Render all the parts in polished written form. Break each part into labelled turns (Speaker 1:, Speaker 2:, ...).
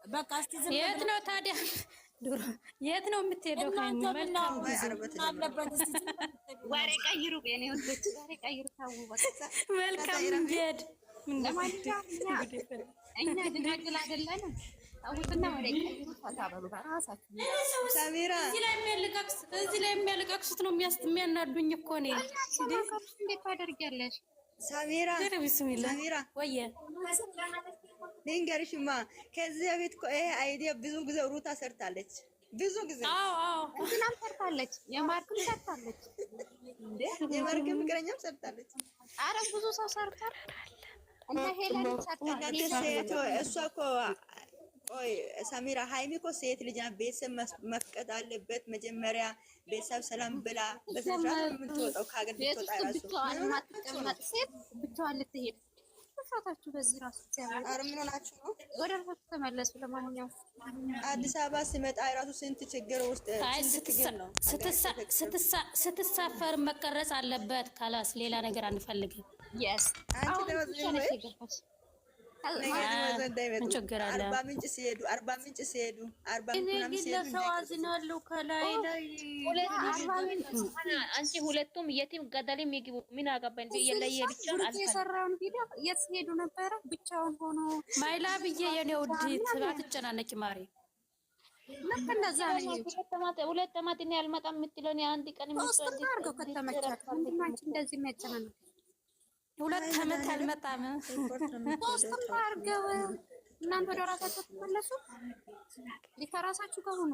Speaker 1: በቃ እስቲ ዝም
Speaker 2: የት ነው ታዲያ ዱሮ የት ነው የምትሄደው?
Speaker 1: መልካም አለበት። እስቲ ዝም
Speaker 3: ወሬ ቀይሩ፣ የኔ ወዶች ወሬ ቀይሩ። ታው በቃ
Speaker 2: መልካም እንዴት
Speaker 3: ለማንኛውም እኛ ድንግል አይደለንም። አውጥና ወሬ ቀይሩ። ታታበሉ በራሳችሁ
Speaker 4: ሳሚራ
Speaker 2: እዚህ ላይ የሚያለቃቅሱት ነው የሚያናዱኝ እኮ ነው።
Speaker 3: እንዴት ታደርጊያለሽ?
Speaker 4: ሳሚራ ሳሚራ
Speaker 2: ወየ
Speaker 4: ልንገርሽማ ከዚህ በፊት እኮ ይሄ አይዲያ ብዙ ጊዜ ሩታ ሰርታለች። ብዙ ጊዜ
Speaker 3: እንትናም ሰርታለች፣ የማርክም ሰርታለች፣
Speaker 4: የማርክም ፍቅረኛም ሰርታለች።
Speaker 3: አረ ብዙ ሰው ሰርቷል። እና ሄለን ሰርታለች።
Speaker 4: እሷ እኮ ቆይ ሳሚራ ሃይሚ እኮ ሴት ልጅ ቤተሰብ መፍቀድ አለበት። መጀመሪያ ቤተሰብ ሰላም ብላ በስርዓት የምትወጣው ከሀገር ብትወጣ ራሱ
Speaker 3: ብቻዋን ማትቀመጥ ሴት ብቻዋን ልትሄድ ተፋታችሁ። በዚህ ራሱ ሲያምር
Speaker 4: አረ ምን ሆናችሁ ነው?
Speaker 3: ወደ ራሱ ተመለሱ። ለማንኛውም
Speaker 4: አዲስ አበባ ሲመጣ ራሱ ስንት ችግር ውስጥ
Speaker 2: ስትሳፈር መቀረጽ አለበት። ካላስ ሌላ ነገር አንፈልግም።
Speaker 3: yes
Speaker 4: አንቺ አርባ ምንጭ ሲሄዱ
Speaker 1: ሰው አዝናለሁ። ከላይ ላይ
Speaker 5: አንቺ ሁለቱም የቲም ገደልም ይግቡ። ምን አገባ እንደ የለየ ብቻ
Speaker 3: የሰራውን ቪዲዮ የት ሄዱ ነበረ? ብቻውን ሆኖ
Speaker 2: ማይላ ብዬ የኔ ውዲት አትጨናነቂ ማሪ።
Speaker 3: ልክ እንደዛ ነው።
Speaker 5: ሁለት ተማት እኔ አልመጣም የምትለው እኔ አንድ ቀን
Speaker 3: የሚሰጥ አድርገው ከተመቻት ወንድማችን እንደዚህ የሚያጨናንቅ
Speaker 2: 2 ዓመት አልመጣም።
Speaker 3: ሶስትም አድርገው እናንተ ወደ ራሳችሁ ተመለሱ። ሊከራሳችሁ ከሆነ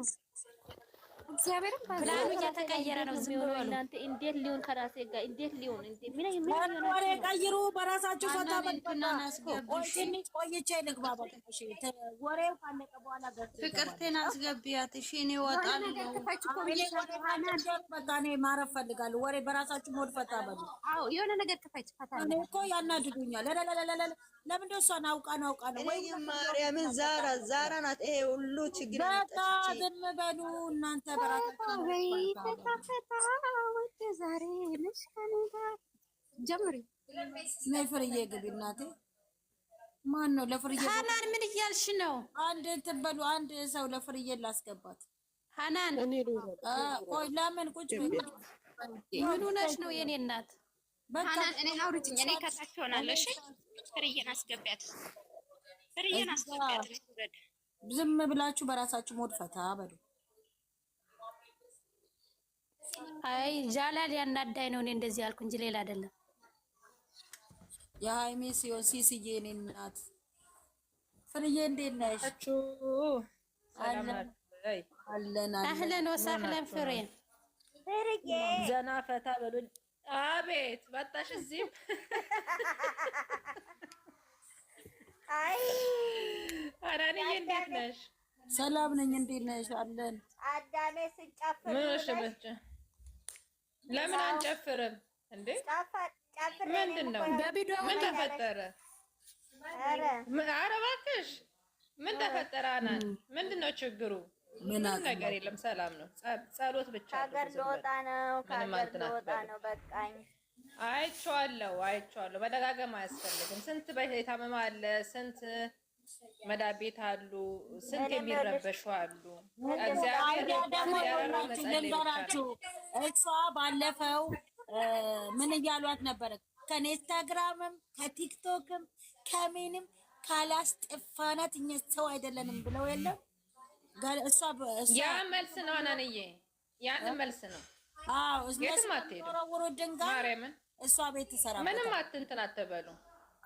Speaker 3: እግዚአብሔር
Speaker 2: ፕላኑ እየተቀየረ ነው። ዝም ብሎ
Speaker 5: እናንተ እንዴት ሊሆን ከራሴ ጋር እንዴት ሊሆን እንዴ ምን
Speaker 1: ወሬ ቀይሩ። በራሳችሁ ፈታ ቆይቼ ልግባ። በቃ ወሬው ካለቀ በኋላ
Speaker 6: ፍቅርቴን አስገቢያት። እሺ እኔ እወጣለሁ።
Speaker 1: በቃ እኔ ማረፍ ፈልጋለሁ። ወሬ በራሳችሁ ሞድ ፈታ በሉ።
Speaker 3: አዎ የሆነ ነገር ክፈች ፈታ።
Speaker 1: እኔ እኮ ያናድዱኛል። ለምን ደሷን አውቃ ነው ወይ
Speaker 4: ማርያምን ዛራ ናት። ይሄ ሁሉ ችግር
Speaker 1: በቃ ዝም በሉ እናንተ በራሳችሁ
Speaker 3: ዛሬ ጀምሪ።
Speaker 1: ነይ ፍርዬ ግቢ እናቴ። ማን ነው ለፍርዬ?
Speaker 2: ሃናን ምን እያልሽ ነው?
Speaker 1: አንድ እንትን በሉ። አንድ ሰው ለፍርዬ ላስገባት።
Speaker 2: ሃናን
Speaker 1: ቆይ ለምን ቁጭ በይ።
Speaker 2: ምን ሆነሽ ነው የኔ እናት?
Speaker 3: ሃናን እኔ አውርጅኝ። እኔ ከታች ሆናለሁ። እሺ ፍርዬን አስገቢያት። ፍርዬን አስገቢያት።
Speaker 1: ዝም ብላችሁ በራሳችሁ ሞድ ፈታ በሉ።
Speaker 2: አይ ጃላል ያናዳኝ ነው። እኔ እንደዚህ ያልኩ እንጂ ሌላ አይደለም።
Speaker 1: የሃይሜ ሲሆን ሲስዬ እኔ እናት ፍርዬ እንዴት ነሽ? አለን
Speaker 2: አህለን ወሰህለን ፍሬ
Speaker 5: ዘና ፈታ በሉኝ። አቤት መጣሽ እዚህም።
Speaker 7: አይ
Speaker 5: አራንዬ እንዴት ነሽ?
Speaker 1: ሰላም ነኝ። እንዴት ነሽ? አለን
Speaker 7: አዳሜ ስንጨፍር
Speaker 5: ለምን አንጨፍርም እንዴ? ምንድን ነው? ምን ተፈጠረ? ኧረ እባክሽ ምን ተፈጠረ? አናን ምንድን ነው ችግሩ? ምንም ነገር የለም፣ ሰላም ነው። ጸሎት ብቻ ነው።
Speaker 7: ከሀገር ልወጣ ነው። በቃኝ።
Speaker 5: አይቼዋለሁ። መደጋገም አያስፈልግም። ስንት የታመመ አለ፣ ስንት መዳብ ቤት አሉ፣ ስንት የሚረበሹ አሉ።
Speaker 1: ልንገራችሁ፣ እሷ ባለፈው ምን እያሏት ነበረ? ከኢንስታግራምም ከቲክቶክም ከምንም ካላስጠፋናት እኛ ሰው አይደለንም ብለው የለም።
Speaker 5: ያ መልስ ነው አናንዬ፣ ያን መልስ ነው።
Speaker 1: አዎ የትም አትሄዱ። ማርያምን
Speaker 5: እሷ ቤት ትሰራ። ምንም አትንትን አትበሉ።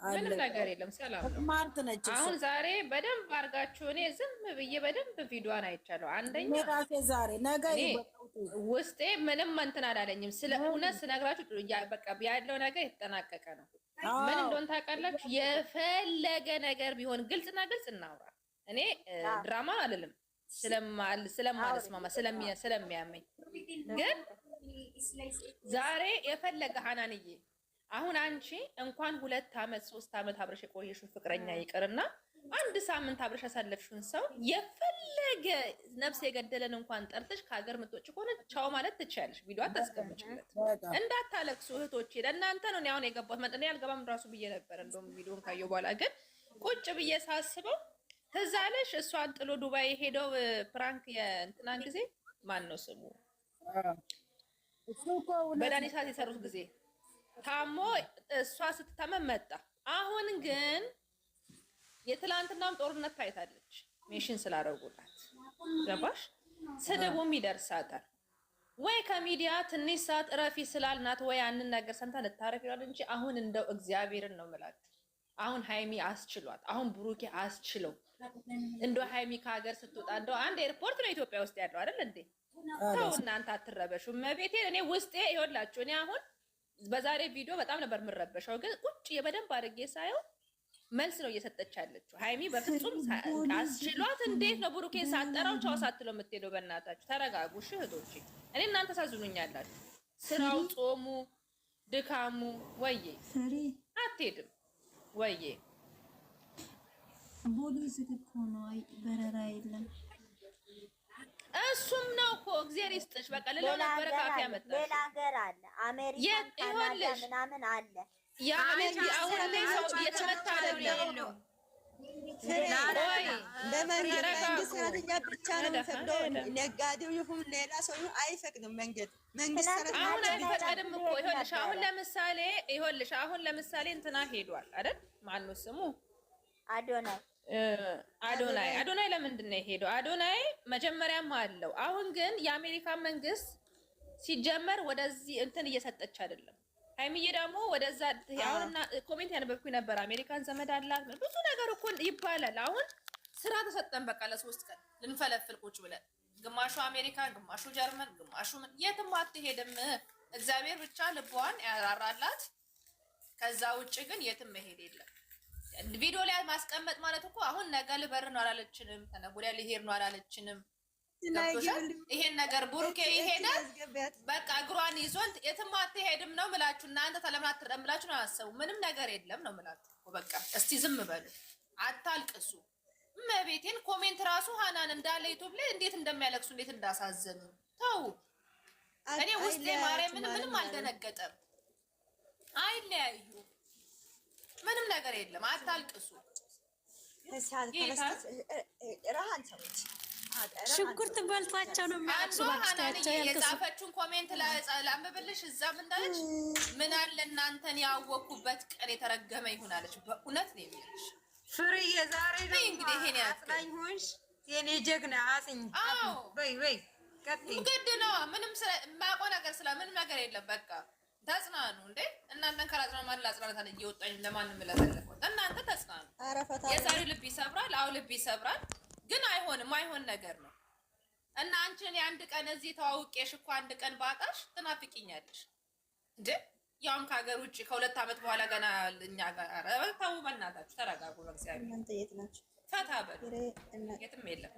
Speaker 5: ምንም ነገር የለም። ሰላም
Speaker 1: ማርት ነች።
Speaker 5: አሁን ዛሬ በደንብ አድርጋችሁ እኔ ዝም ብዬ በደንብ ቪዲዮን አይቻለሁ። አንደኛ
Speaker 1: ዛሬ ነገ
Speaker 5: ውስጤ ምንም እንትን አላለኝም። ስለ እውነት ስነግራችሁ በቃ ያለው ነገር የተጠናቀቀ ነው። ምን እንደሆነ ታውቃላችሁ? የፈለገ ነገር ቢሆን ግልጽና ግልጽ እናውራ። እኔ ድራማ አልልም ስለማልስማማ ስለሚያመኝ። ግን ዛሬ የፈለገ ሀናንዬ አሁን አንቺ እንኳን 2 ዓመት 3 ዓመት አብረሽ የቆየሽውን ፍቅረኛ ይቅርና 1 ሳምንት አብረሽ ያሳለፍሽውን ሰው የፈለገ ነፍስ የገደለን እንኳን ጠርተሽ ከሀገር ምትወጪ ከሆነ ቻው ማለት ትችያለሽ። ቪዲዮ አታስቀምጪለት። እንዳታለቅሱ እህቶቼ፣ ለእናንተ ነው። አሁን የገባሁት መጠን ያልገባም ራሱ ብዬ ነበር። እንደውም ቪዲዮን ካየሁ በኋላ ግን ቁጭ ብዬ ሳስበው ትዝ አለሽ? እሷን ጥሎ ዱባይ ሄደው ፕራንክ የእንትናን ጊዜ ማን ነው ስሙ በዳኒሳ የሰሩት ጊዜ ታሞ እሷ ስትታመም መጣ። አሁን ግን የትላንትናም ጦርነት ታይታለች። ሜሽን ስላደረጉላት ገባሽ? ስድቡም ይደርሳታል። ወይ ከሚዲያ ትንሽ ሰዓት እረፊ ስላልናት ወይ ያንን ነገር ሰምታ ልታረፍ ይላል እንጂ አሁን እንደው እግዚአብሔርን ነው የምላችሁ። አሁን ሃይሚ አስችሏት፣ አሁን ብሩኬ አስችለው። እንደው ሃይሚ ከሀገር ስትወጣ እንደው አንድ ኤርፖርት ነው ኢትዮጵያ ውስጥ ያለው አይደል እንዴ? ተው እናንተ አትረበሹ። መቤቴ እኔ ውስጤ ይኸውላችሁ፣ እኔ አሁን በዛሬ ቪዲዮ በጣም ነበር የምረበሸው፣ ግን ቁጭ የበደንብ አድርጌ ሳየው መልስ ነው እየሰጠች ያለችው። ሃይሚ በፍጹም አስችሏት። እንዴት ነው ብሩኬን ሳጠራው ቻው ሳትለው የምትሄደው? በእናታችሁ ተረጋጉ እህቶቼ። እኔ እናንተ ሳዝኑኛላችሁ። ስራው፣ ጾሙ፣ ድካሙ ወዬ አትሄድም ወዬ
Speaker 6: ፖሊስ እኮ ነው። አይ በረራ የለም።
Speaker 3: እሱም ነው እኮ እግዚአብሔር ይስጥሽ። በቃ ሌላ ነገር ካፍ ያመጣል።
Speaker 7: ሌላ ሀገር አለ፣ አሜሪካ፣ ካናዳ ምናምን አለ።
Speaker 3: የአሜሪካ አሁን ላይ ሰው እየተመታ ነው።
Speaker 4: መንግስት ሰራተኛ ብቻ ነው የሚፈቅደው። ነጋዴው ይሁን ሌላ ሰው ይሁን አይፈቅድም። መንግስት ሰራተኛ
Speaker 5: አሁን አይፈቅድም እኮ። ይኸውልሽ አሁን ለምሳሌ እንትና ሄዷል አይደል? ማነው ስሙ? አዶናይ ለምንድን ነው የሄደው? አዶናይ መጀመሪያም አለው። አሁን ግን የአሜሪካ መንግስት ሲጀመር ወደዚህ እንትን እየሰጠች አይደለም። ሃይሚዬ ደግሞ ወደዛ አሁንና ኮሜንት ያነበብኩኝ ነበር። አሜሪካን ዘመድ አላት ብዙ ነገር እኮ ይባላል። አሁን ስራ ተሰጠን በቃ ለ3 ቀን ልንፈለፍል ቁጭ ብለን፣ ግማሹ አሜሪካ፣ ግማሹ ጀርመን፣ ግማሹ ምን፣ የትም አትሄድም። እግዚአብሔር ብቻ ልቧን ያራራላት። ከዛ ውጭ ግን የትም መሄድ የለም። ቪዲዮ ላይ ማስቀመጥ ማለት እኮ አሁን ነገ ልበር ነው አላለችንም፣ ተነገ ወዲያ ልሄድ ነው አላለችንም። ይሄን ነገር ቡሩኬ ይሄዳል በቃ እግሯን ይዞን የትም አትሄድም ነው ምላችሁ። እናንተ ተለምን አትረምላችሁ ነው አሰቡ። ምንም ነገር የለም ነው ምላችሁ። በቃ እስቲ ዝም በሉ፣ አታልቅሱ። መቤቴን ኮሜንት ራሱ ሃናን እንዳለ ዩቲዩብ ላይ እንዴት እንደሚያለቅሱ እንዴት እንዳሳዘኑ ተው። እኔ ውስጤ ማርያምን ምንም አልደነገጠም። አይለያዩ ምንም ነገር የለም። አታልቅሱ።
Speaker 2: ሽንኩርት በልቷቸው ነው የሚያለቅሱ። ባክስታቸው
Speaker 3: የጻፈችውን ኮሜንት ላንብብልሽ። እዛም እንዳለች ምን አለ እናንተን ያወኩበት ቀን የተረገመ ይሁን አለች። በእውነት ነው የሚልሽ
Speaker 8: ፍርዬ። ዛሬ ነው
Speaker 3: እንግዲህ ይሄን
Speaker 8: አጽናኝ ሆንሽ የኔ ጀግና። አጽኝ በይ ቀጥይ።
Speaker 3: ግድ ነው። ምንም የማያውቀው ነገር ምንም ነገር የለም። በቃ ተጽናኑ እንዴ እናንተን ካላጽናኑ ማን ላጽናናት? እየወጣኝ ለማንም ለተለፈው እናንተ ተጽናኑ። የዛሬው ልብ ይሰብራል። አዎ ልብ ይሰብራል፣ ግን አይሆን ነገር ነው። እና አንቺን የአንድ ቀን እዚህ ተዋውቄሽ እኮ አንድ ቀን ባጣሽ ትናፍቂኛለሽ እንዴ? ያውም ከሀገር ውጭ ከ2 ዓመት በኋላ ገና እኛ ጋር ተው፣ በእናታችሁ ተረጋጉ። በእግዚአብሔር ፈታ በሉ። የትም የለም።